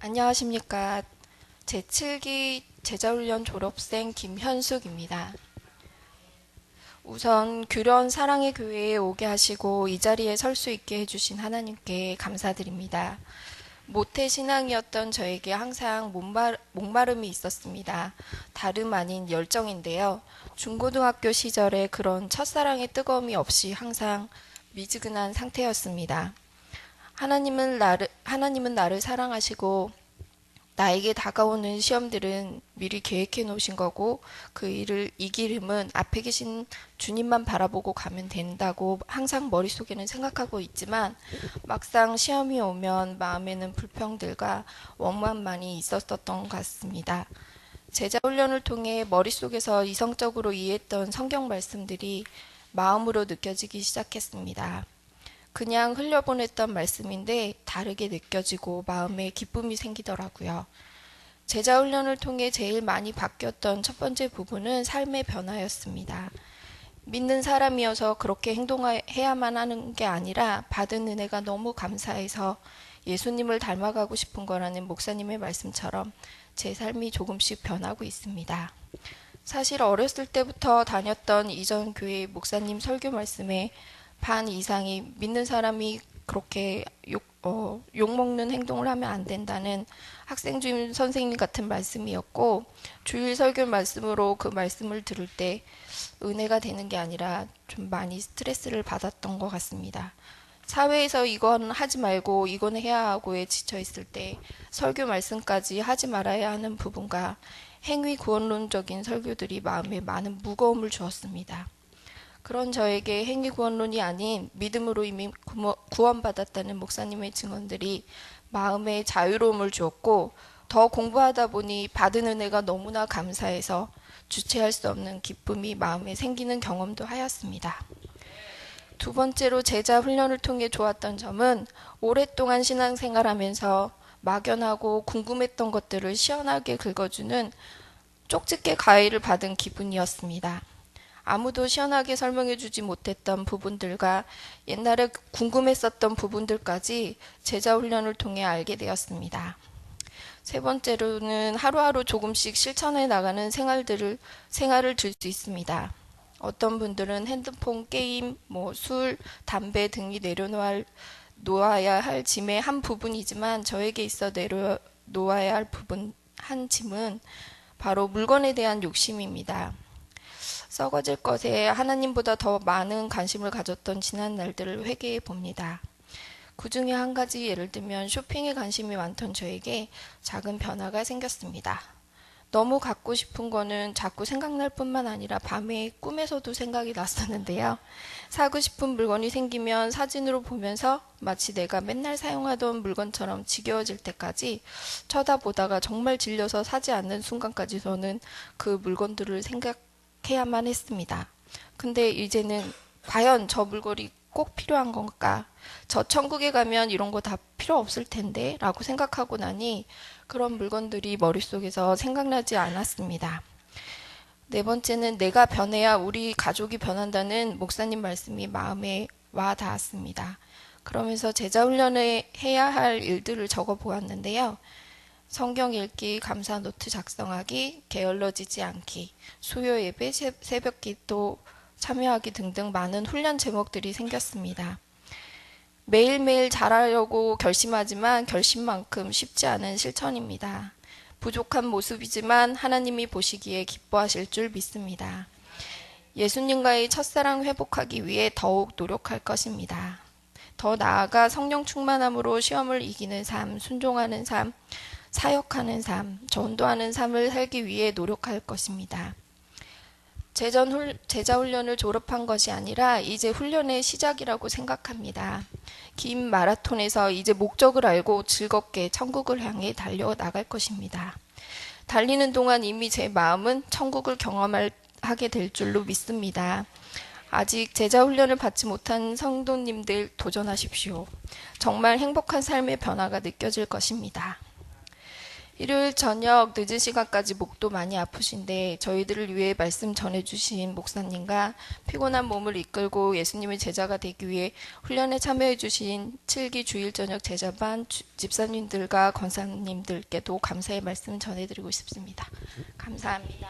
안녕하십니까. 제7기 제자훈련 졸업생 김현숙입니다. 우선 규련 사랑의 교회에 오게 하시고 이 자리에 설 수 있게 해주신 하나님께 감사드립니다. 모태신앙이었던 저에게 항상 목마름이 있었습니다. 다름 아닌 열정인데요. 중고등학교 시절에 그런 첫사랑의 뜨거움이 없이 항상 미지근한 상태였습니다. 하나님은 나를 사랑하시고 나에게 다가오는 시험들은 미리 계획해 놓으신 거고 그 일을 이기름은 앞에 계신 주님만 바라보고 가면 된다고 항상 머릿속에는 생각하고 있지만 막상 시험이 오면 마음에는 불평들과 원망만이 있었던 것 같습니다. 제자 훈련을 통해 머릿속에서 이성적으로 이해했던 성경 말씀들이 마음으로 느껴지기 시작했습니다. 그냥 흘려보냈던 말씀인데 다르게 느껴지고 마음에 기쁨이 생기더라고요. 제자 훈련을 통해 제일 많이 바뀌었던 첫 번째 부분은 삶의 변화였습니다. 믿는 사람이어서 그렇게 행동해야만 하는 게 아니라 받은 은혜가 너무 감사해서 예수님을 닮아가고 싶은 거라는 목사님의 말씀처럼 제 삶이 조금씩 변하고 있습니다. 사실 어렸을 때부터 다녔던 이전 교회 목사님 설교 말씀에 반 이상이 믿는 사람이 그렇게 욕먹는 행동을 하면 안 된다는 학생주임 선생님 같은 말씀이었고, 주일 설교 말씀으로 그 말씀을 들을 때 은혜가 되는 게 아니라 좀 많이 스트레스를 받았던 것 같습니다. 사회에서 이건 하지 말고 이건 해야 하고에 지쳐 있을 때 설교 말씀까지 하지 말아야 하는 부분과 행위 구원론적인 설교들이 마음에 많은 무거움을 주었습니다. 그런 저에게 행위구원론이 아닌 믿음으로 이미 구원받았다는 목사님의 증언들이 마음에 자유로움을 주었고 더 공부하다 보니 받은 은혜가 너무나 감사해서 주체할 수 없는 기쁨이 마음에 생기는 경험도 하였습니다. 두 번째로 제자 훈련을 통해 좋았던 점은 오랫동안 신앙생활하면서 막연하고 궁금했던 것들을 시원하게 긁어주는 쪽집게 가위를 받은 기분이었습니다. 아무도 시원하게 설명해주지 못했던 부분들과 옛날에 궁금했었던 부분들까지 제자 훈련을 통해 알게 되었습니다. 세 번째로는 하루하루 조금씩 실천해 나가는 생활을 들 수 있습니다. 어떤 분들은 핸드폰, 게임, 술, 담배 등이 내려놓아야 할 짐의 한 부분이지만 저에게 있어 내려놓아야 할 부분 한 짐은 바로 물건에 대한 욕심입니다. 썩어질 것에 하나님보다 더 많은 관심을 가졌던 지난 날들을 회개해 봅니다. 그 중에 한 가지 예를 들면 쇼핑에 관심이 많던 저에게 작은 변화가 생겼습니다. 너무 갖고 싶은 거는 자꾸 생각날 뿐만 아니라 밤에 꿈에서도 생각이 났었는데요. 사고 싶은 물건이 생기면 사진으로 보면서 마치 내가 맨날 사용하던 물건처럼 지겨워질 때까지 쳐다보다가 정말 질려서 사지 않는 순간까지 저는 그 물건들을 생각해야만 했습니다. 근데 이제는 과연 저 물건이 꼭 필요한 건가? 저 천국에 가면 이런 거 다 필요 없을 텐데 라고 생각하고 나니 그런 물건들이 머릿속에서 생각나지 않았습니다. 네 번째는 내가 변해야 우리 가족이 변한다는 목사님 말씀이 마음에 와 닿았습니다. 그러면서 제자 훈련에 해야 할 일들을 적어 보았는데요. 성경 읽기, 감사 노트 작성하기, 게을러지지 않기, 수요 예배, 새벽 기도 참여하기 등등 많은 훈련 제목들이 생겼습니다. 매일매일 잘하려고 결심하지만 결심만큼 쉽지 않은 실천입니다. 부족한 모습이지만 하나님이 보시기에 기뻐하실 줄 믿습니다. 예수님과의 첫사랑 회복하기 위해 더욱 노력할 것입니다. 더 나아가 성령 충만함으로 시험을 이기는 삶, 순종하는 삶, 사역하는 삶, 전도하는 삶을 살기 위해 노력할 것입니다. 제자 훈련을 졸업한 것이 아니라 이제 훈련의 시작이라고 생각합니다. 긴 마라톤에서 이제 목적을 알고 즐겁게 천국을 향해 달려나갈 것입니다. 달리는 동안 이미 제 마음은 천국을 경험하게 될 줄로 믿습니다. 아직 제자 훈련을 받지 못한 성도님들 도전하십시오. 정말 행복한 삶의 변화가 느껴질 것입니다. 일요일 저녁 늦은 시간까지 목도 많이 아프신데 저희들을 위해 말씀 전해주신 목사님과 피곤한 몸을 이끌고 예수님의 제자가 되기 위해 훈련에 참여해주신 7기 주일 저녁 제자반 집사님들과 권사님들께도 감사의 말씀 전해드리고 싶습니다. 감사합니다.